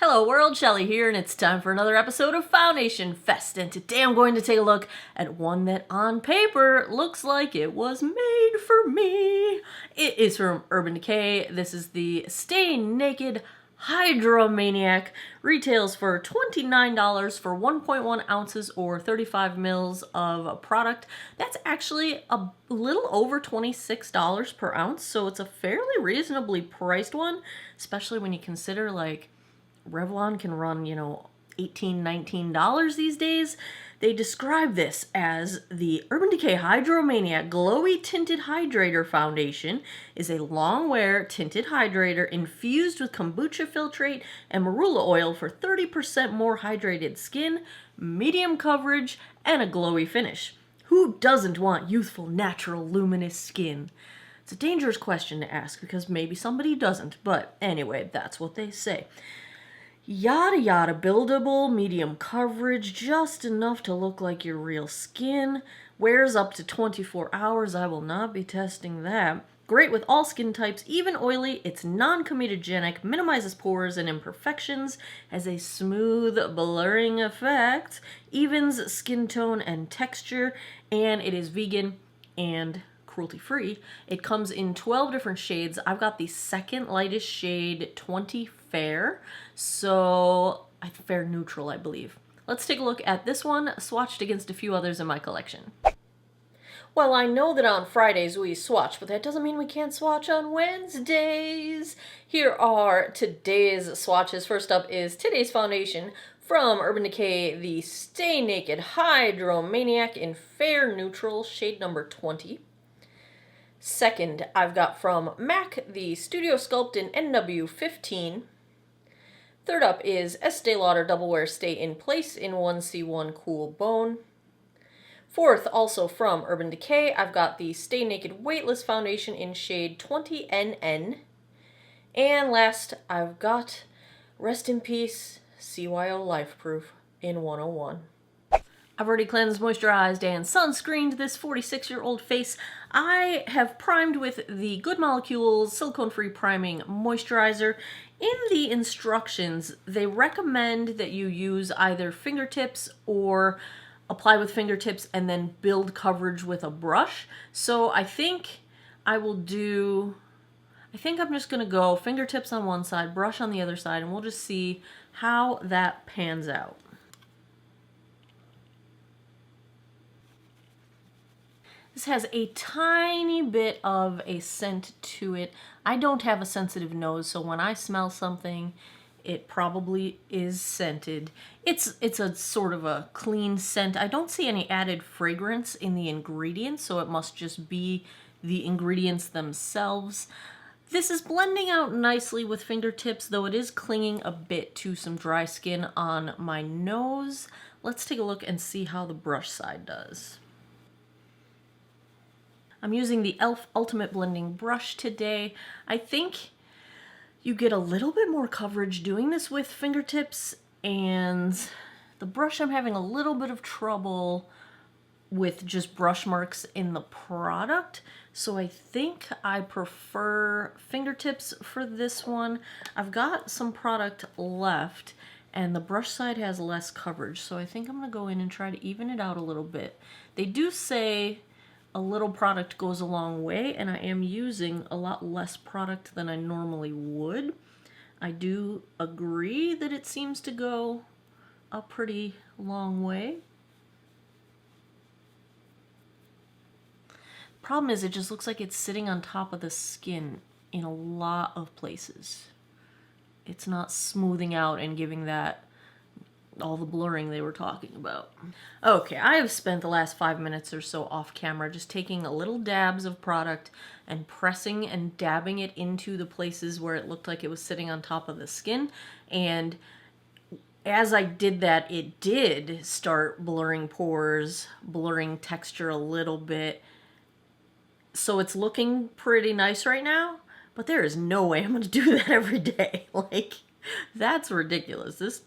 Hello world, Shelly here, and it's time for another episode of Foundation Fest, and today I'm going to take a look at one that on paper looks like it was made for me. It is from Urban Decay. This is the Stay Naked Hydromaniac. Retails for $29 for 1.1 ounces or 35 mils of product. That's actually a little over $26 per ounce, so it's a fairly reasonably priced one, especially when you consider like Revlon can run, $18, $19 these days. They describe this as the Urban Decay Hydromaniac Glowy Tinted Hydrator Foundation is a long-wear tinted hydrator infused with kombucha filtrate and marula oil for 30% more hydrated skin, medium coverage, and a glowy finish. Who doesn't want youthful, natural, luminous skin? It's a dangerous question to ask because maybe somebody doesn't, but anyway, that's what they say. Yada yada, buildable, medium coverage, just enough to look like your real skin. Wears up to 24 hours, I will not be testing that. Great with all skin types, even oily, it's non-comedogenic, minimizes pores and imperfections, has a smooth blurring effect, evens skin tone and texture, and it is vegan and cruelty-free. It comes in 12 different shades. I've got the second lightest shade, 20 Fair. So, Fair Neutral, I believe. Let's take a look at this one, swatched against a few others in my collection. Well, I know that on Fridays we swatch, but that doesn't mean we can't swatch on Wednesdays. Here are today's swatches. First up is today's foundation from Urban Decay, the Stay Naked Hydromaniac in Fair Neutral, shade number 20. Second, I've got from MAC, the Studio Sculpt in NW15. Third up is Estee Lauder Double Wear Stay in Place in 1C1 Cool Bone. Fourth, also from Urban Decay, I've got the Stay Naked Weightless Foundation in shade 20NN. And last, I've got Rest in Peace CYO Life Proof in 101. I've already cleansed, moisturized, and sunscreened this 46-year-old face. I have primed with the Good Molecules Silicone-Free Priming Moisturizer. In the instructions, they recommend that you use either fingertips or apply with fingertips and then build coverage with a brush. So I think I'm just going to go fingertips on one side, brush on the other side, and we'll just see how that pans out. This has a tiny bit of a scent to it. I don't have a sensitive nose, so when I smell something, it probably is scented. It's a sort of a clean scent. I don't see any added fragrance in the ingredients, so it must just be the ingredients themselves. This is blending out nicely with fingertips, though it is clinging a bit to some dry skin on my nose. Let's take a look and see how the brush side does. I'm using the e.l.f. Ultimate Blending Brush today. I think you get a little bit more coverage doing this with fingertips, and the brush I'm having a little bit of trouble with just brush marks in the product, so I think I prefer fingertips for this one. I've got some product left, and the brush side has less coverage, so I think I'm going to go in and try to even it out a little bit. They do say a little product goes a long way, and I am using a lot less product than I normally would. I do agree that it seems to go a pretty long way. Problem is, it just looks like it's sitting on top of the skin in a lot of places. It's not smoothing out and giving that all the blurring they were talking about. Okay, I have spent the last 5 minutes or so off camera just taking a little dabs of product and pressing and dabbing it into the places where it looked like it was sitting on top of the skin. And as I did that, it did start blurring pores, blurring texture a little bit. So it's looking pretty nice right now, but there is no way I'm going to do that every day. Like, that's ridiculous.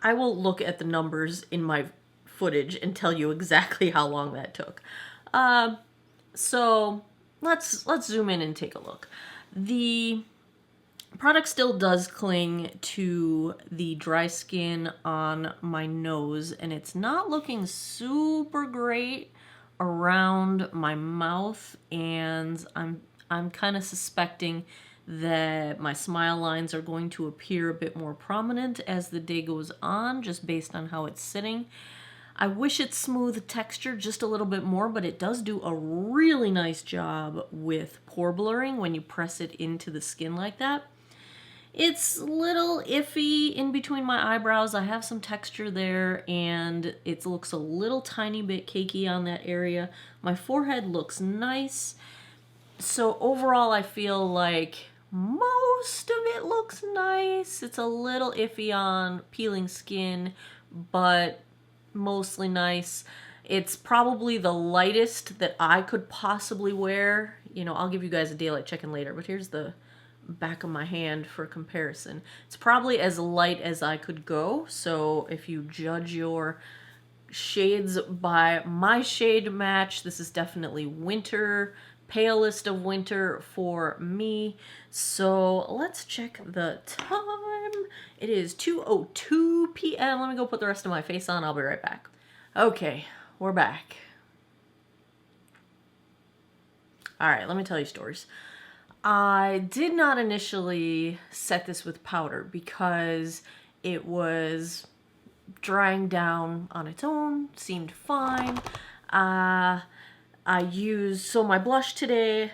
I will look at the numbers in my footage and tell you exactly how long that took. So let's zoom in and take a look. The Product still does cling to the dry skin on my nose, and it's not looking super great around my mouth, and I'm kind of suspecting that my smile lines are going to appear a bit more prominent as the day goes on, just based on how it's sitting. I wish it smoothed texture just a little bit more, but it does do a really nice job with pore blurring when you press it into the skin like that. It's a little iffy in between my eyebrows. I have some texture there, and it looks a little tiny bit cakey on that area. My forehead looks nice. So overall, I feel like most of it looks nice. It's a little iffy on peeling skin, but mostly nice. It's probably the lightest that I could possibly wear. You know, I'll give you guys a daylight check-in later, but here's the back of my hand for comparison. It's probably as light as I could go. So if you judge your shades by my shade match, this is definitely winter, palest of winter for me. So let's check the time. It is 2:02 p.m. Let me go put the rest of my face on. I'll be right back. Okay, we're back. All right, let me tell you stories. I did not initially set this with powder because it was drying down on its own, seemed fine. So my blush today,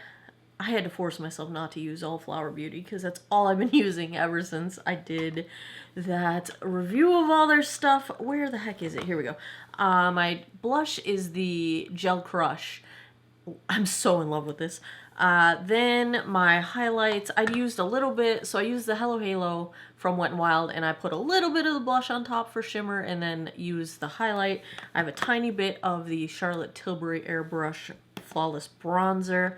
I had to force myself not to use all Flower Beauty because that's all I've been using ever since I did that review of all their stuff. Where the heck is it? Here we go. My blush is the Gel Crush. I'm so in love with this. Then my highlights, I used a little bit, so I used the Hello Halo from Wet n Wild, and I put a little bit of the blush on top for shimmer, and then used the highlight. I have a tiny bit of the Charlotte Tilbury Airbrush Flawless Bronzer,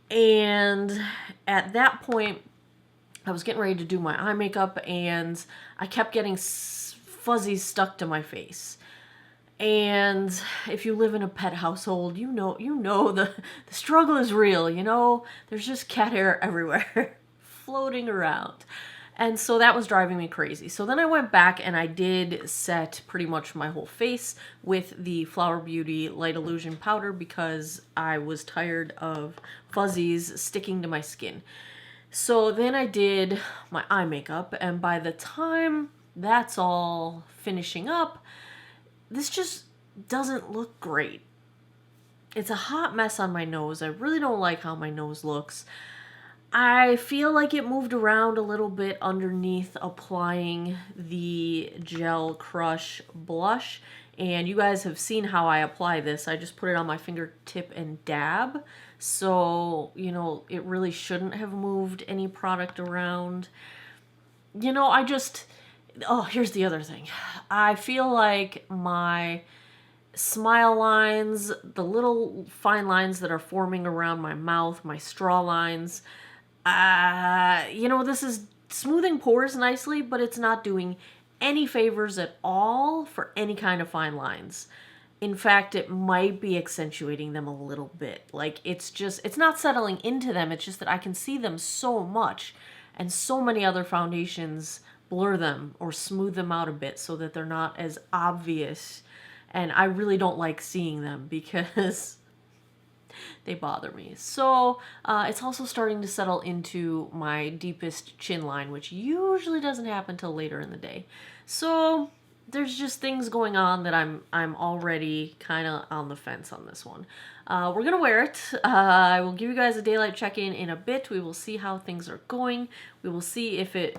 and at that point, I was getting ready to do my eye makeup, and I kept getting fuzzies stuck to my face. And if you live in a pet household, you know the struggle is real, you know? There's just cat hair everywhere floating around. And so that was driving me crazy. So then I went back and I did set pretty much my whole face with the Flower Beauty Light Illusion powder because I was tired of fuzzies sticking to my skin. So then I did my eye makeup, and by the time that's all finishing up, this just doesn't look great. It's a hot mess on my nose. I really don't like how my nose looks. I feel like it moved around a little bit underneath applying the Gel Crush blush. And you guys have seen how I apply this. I just put it on my fingertip and dab. So, you know, it really shouldn't have moved any product around. You know, oh, here's the other thing. I feel like my smile lines, the little fine lines that are forming around my mouth, my straw lines, you know, this is smoothing pores nicely, but it's not doing any favors at all for any kind of fine lines. In fact, it might be accentuating them a little bit. Like, it's not settling into them. It's just that I can see them so much, and so many other foundations blur them or smooth them out a bit so that they're not as obvious. And I really don't like seeing them because they bother me. So it's also starting to settle into my deepest chin line, which usually doesn't happen till later in the day. So there's just things going on that I'm already kind of on the fence on this one. We're gonna wear it. I will give you guys a daylight check-in in a bit. We will see how things are going. We will see if it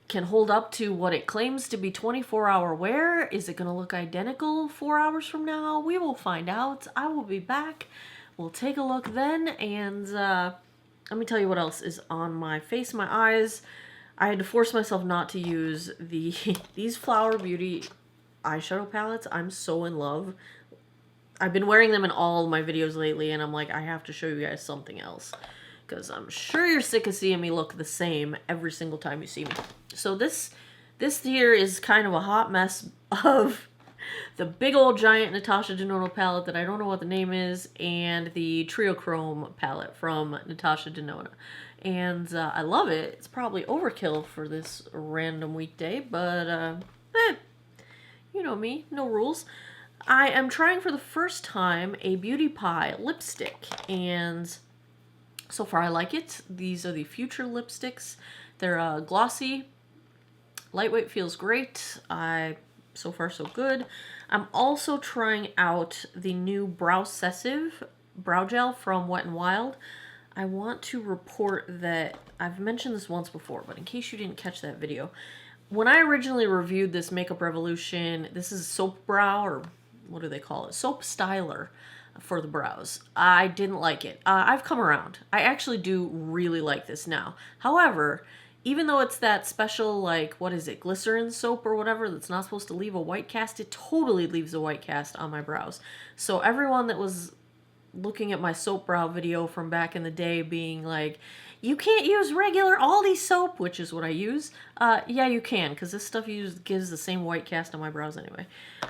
can hold up to what it claims to be 24-hour wear. Is it gonna look identical 4 hours from now? We will find out. I will be back. We'll take a look then, and let me tell you what else is on my face, my eyes. I had to force myself not to use these Flower Beauty eyeshadow palettes. I'm so in love. I've been wearing them in all of my videos lately, and I'm like, I have to show you guys something else, because I'm sure you're sick of seeing me look the same every single time you see me. So this here is kind of a hot mess of the big old giant Natasha Denona palette that I don't know what the name is, and the Trio Chrome palette from Natasha Denona. and I love it. It's probably overkill for this random weekday, but you know me, no rules. I am trying for the first time a Beauty Pie lipstick, and so far I like it. These are the Future lipsticks. They're glossy, lightweight, feels great. So far so good. I'm also trying out the new Browsessive brow gel from Wet n Wild. I want to report that I've mentioned this once before, but in case you didn't catch that video, when I originally reviewed this Makeup Revolution, this is soap brow, or what do they call it? Soap styler for the brows. I didn't like it. I've come around. I actually do really like this now. However, even though it's that special, like, what is it, glycerin soap or whatever that's not supposed to leave a white cast, it totally leaves a white cast on my brows. So everyone that was looking at my soap brow video from back in the day being like, you can't use regular Aldi soap, which is what I use. Yeah, you can, because this stuff gives the same white cast on my brows anyway.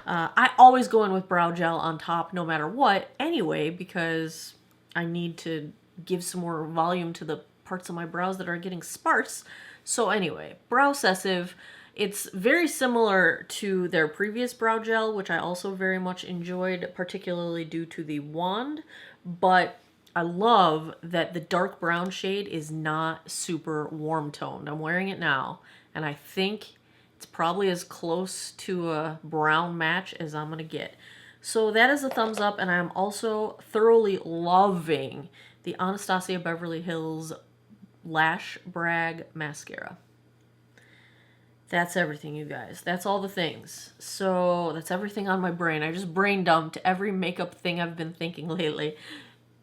I always go in with brow gel on top no matter what anyway, because I need to give some more volume to the parts of my brows that are getting sparse. So anyway, Browsessive, it's very similar to their previous brow gel, which I also very much enjoyed, particularly due to the wand, but I love that the dark brown shade is not super warm toned. I'm wearing it now, and I think it's probably as close to a brown match as I'm gonna get. So that is a thumbs up, and I'm also thoroughly loving the Anastasia Beverly Hills Lash Brag Mascara. That's everything, you guys. That's all the things. So that's everything on my brain. I just brain dumped every makeup thing I've been thinking lately.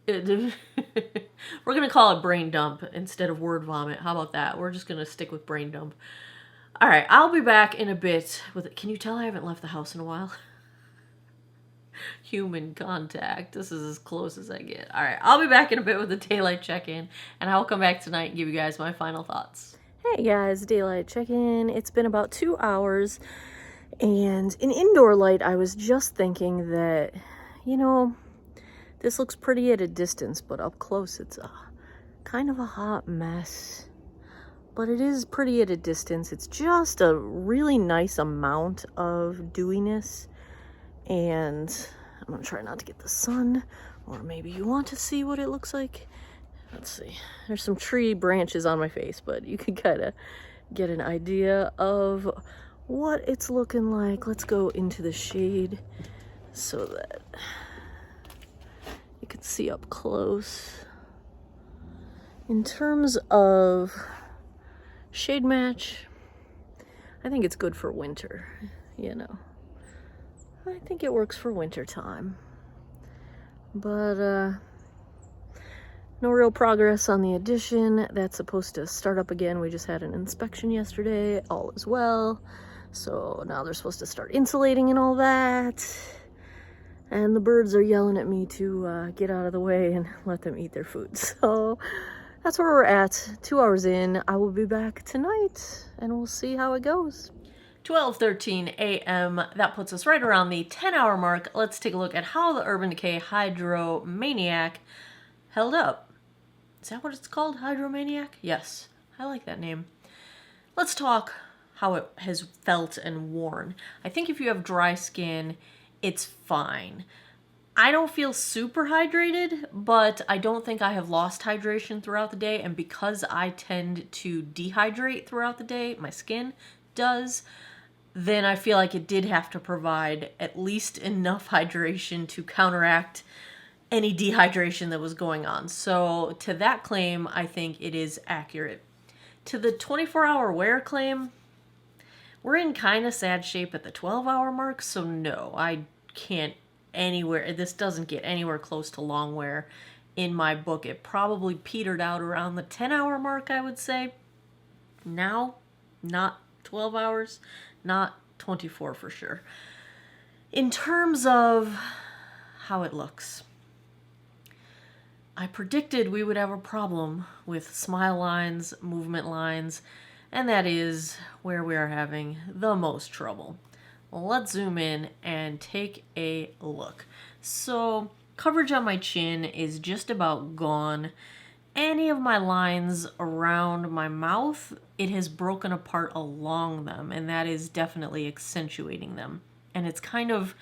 We're going to call it brain dump instead of word vomit. How about that? We're just going to stick with brain dump. All right, I'll be back in a bit with it. Can you tell I haven't left the house in a while? Human contact. This is as close as I get. All right, I'll be back in a bit with a daylight check-in, and I'll come back tonight and give you guys my final thoughts. Hey guys, daylight check-in. It's been about 2 hours, and in indoor light, I was just thinking that, you know, this looks pretty at a distance, but up close, it's a kind of a hot mess. But it is pretty at a distance. It's just a really nice amount of dewiness. And I'm gonna try not to get the sun, or maybe you want to see what it looks like. Let's see. There's some tree branches on my face, but you can kind of get an idea of what it's looking like. Let's go into the shade so that you can see up close. In terms of shade match, I think it's good for winter, you know. I think it works for winter time. But no real progress on the addition. That's supposed to start up again. We just had an inspection yesterday. All is well. So now they're supposed to start insulating and all that. And the birds are yelling at me to get out of the way and let them eat their food. So that's where we're at. 2 hours in. I will be back tonight and we'll see how it goes. 12:13 a.m. That puts us right around the 10-hour mark. Let's take a look at how the Urban Decay Hydromaniac held up. Is that what it's called? Hydromaniac? Yes, I like that name. Let's talk how it has felt and worn. I think if you have dry skin, it's fine. I don't feel super hydrated, but I don't think I have lost hydration throughout the day, and because I tend to dehydrate throughout the day, my skin does, then I feel like it did have to provide at least enough hydration to counteract any dehydration that was going on. So to that claim, I think it is accurate. To the 24-hour wear claim, we're in kind of sad shape at the 12-hour mark, so no, I can't anywhere. This doesn't get anywhere close to long wear in my book. It probably petered out around the 10-hour mark, I would say. Now, not 12 hours, not 24 for sure. In terms of how it looks, I predicted we would have a problem with smile lines, movement lines, and that is where we are having the most trouble. Well, let's zoom in and take a look. So coverage on my chin is just about gone, any of my lines around my mouth, it has broken apart along them, and that is definitely accentuating them. And it's kind of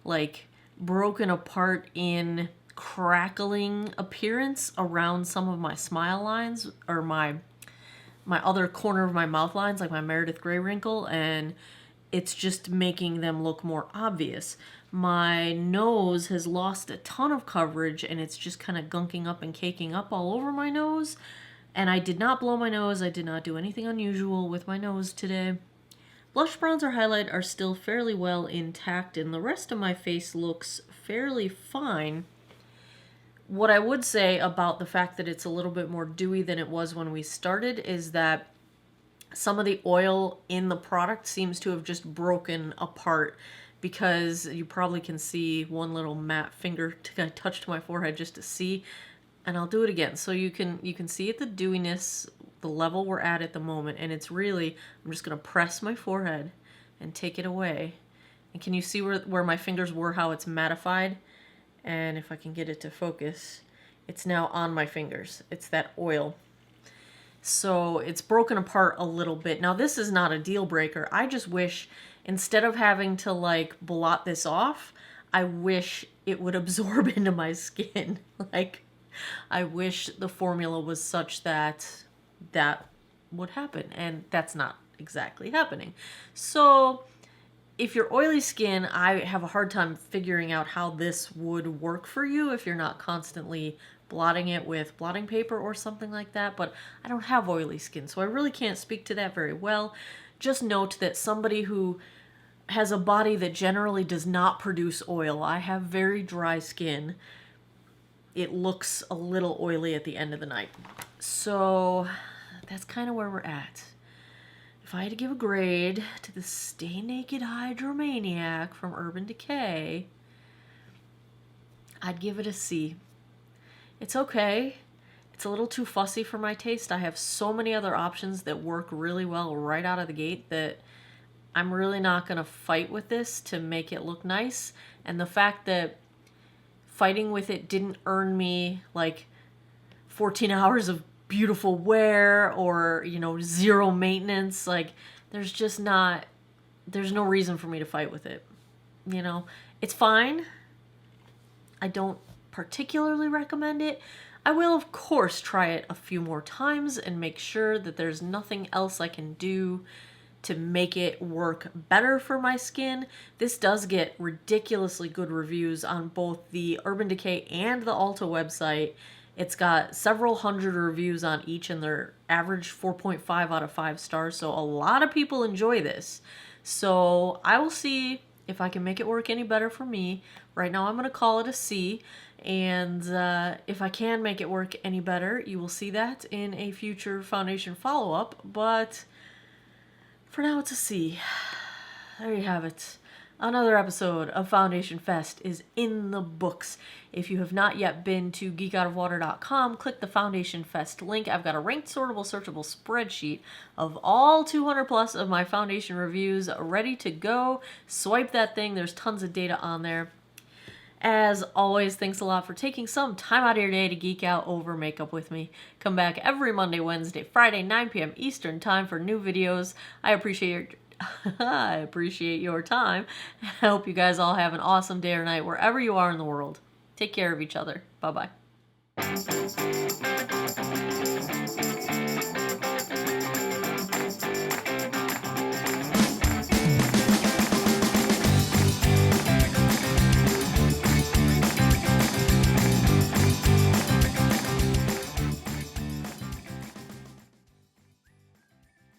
like broken apart in crackling appearance around some of my smile lines, or my other corner of my mouth lines, like my Meredith Grey wrinkle, and it's just making them look more obvious. My nose has lost a ton of coverage, and it's just kind of gunking up and caking up all over my nose. And I did not blow my nose. I did not do anything unusual with my nose today. Blush, bronzer, highlight are still fairly well intact, and the rest of my face looks fairly fine. What I would say about the fact that it's a little bit more dewy than it was when we started is that some of the oil in the product seems to have just broken apart, because you probably can see one little matte finger to touch to my forehead just to see, and I'll do it again so you can see it, the dewiness, the level we're at the moment, and it's really, I'm just going to press my forehead and take it away. And can you see where my fingers were, how it's mattified? And if I can get it to focus, it's now on my fingers. It's that oil. So it's broken apart a little bit. Now this is not a deal breaker. I just wish, instead of having to like blot this off, I wish it would absorb into my skin. Like, I wish the formula was such that that would happen, and that's not exactly happening. So if you're oily skin, I have a hard time figuring out how this would work for you if you're not constantly blotting it with blotting paper or something like that. But I don't have oily skin, so I really can't speak to that very well. Just note that somebody who has a body that generally does not produce oil, I have very dry skin, it looks a little oily at the end of the night. So that's kind of where we're at. If I had to give a grade to the Stay Naked Hydromaniac from Urban Decay, I'd give it a C. It's okay. It's a little too fussy for my taste. I have so many other options that work really well right out of the gate that I'm really not going to fight with this to make it look nice. And the fact that fighting with it didn't earn me like 14 hours of beautiful wear or, you know, zero maintenance, like there's no reason for me to fight with it. You know, it's fine. I don't particularly recommend it. I will, of course, try it a few more times and make sure that there's nothing else I can do to make it work better for my skin. This does get ridiculously good reviews on both the Urban Decay and the Ulta website. It's got several hundred reviews on each, and they're average 4.5 out of 5 stars, so a lot of people enjoy this. So I will see if I can make it work any better for me. Right now I'm going to call it a C, and if I can make it work any better, you will see that in a future foundation follow-up, but for now it's a C. There you have it. Another episode of Foundation Fest is in the books. If you have not yet been to geekoutofwater.com, click the Foundation Fest link. I've got a ranked, sortable, searchable spreadsheet of all 200 plus of my foundation reviews ready to go. Swipe that thing. There's tons of data on there. As always, thanks a lot for taking some time out of your day to geek out over makeup with me. Come back every Monday, Wednesday, Friday, 9 p.m. Eastern time for new videos. I appreciate your time. I hope you guys all have an awesome day or night wherever you are in the world. Take care of each other. Bye-bye.